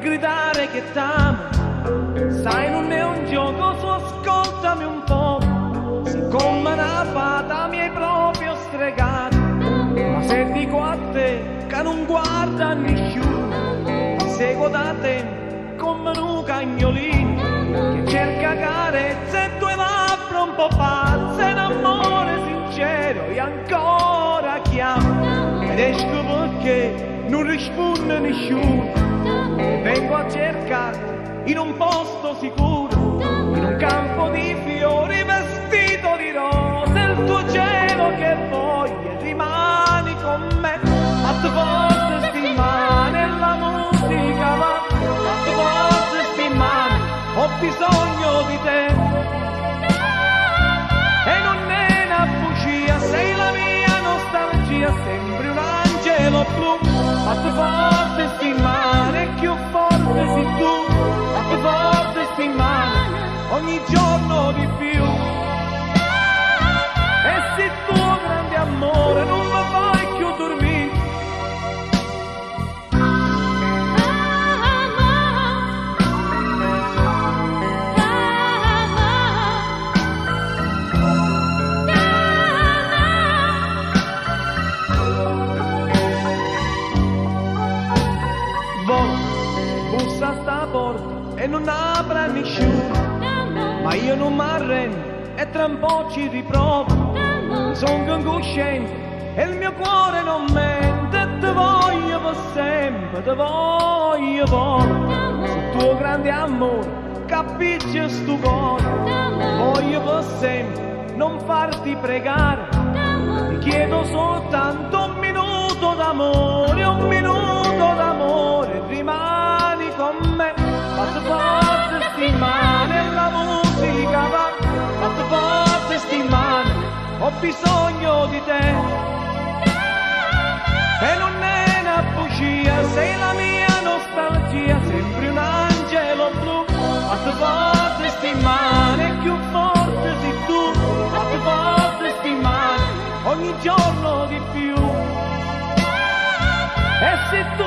gridare che t'amo. Sai, non è un gioco, su ascoltami un po'. Siccome una fata mi hai proprio stregato, ma se dico a te che non guarda a nessuno, ti seguo da te come un cagnolino che cerca carezze e tue labbra un po' pazze, un amore sincero e ancora chiamo ed esco perché non risponde nessuno e vengo a cercarti in un posto sicuro, in un campo di fiori vestito di rose, il tuo cielo che voglia rimani con me, a te forte sti mani e la musica va, a te forte sti mani, ho bisogno di te e non è una bugia, sei la mia nostalgia, sembri un angelo blu, a te forte sti mani e più forte sei tu, a te forte sti mani ogni giorno di più. E se tuo grande amore non mi fai più dormire, bussa a sta porta e non apra nessuno, ma io non mi arrendo e tra un po' ci riprovo. Sono incosciente e il mio cuore non mente, te voglio per sempre, te voglio poi. Sul tuo grande amore capisci sto cuore, voglio per sempre non farti pregare, ti chiedo soltanto un minuto d'amore, un minuto d'amore, rimani con me, fate forte sti mani e la musica va, fate forte sti mani, ho bisogno di te e non è una bugia, sei la mia nostalgia, sembri un angelo blu, fate forte sti mani e più forte sei tu, fate forte sti mani ogni giorno di più. E se tu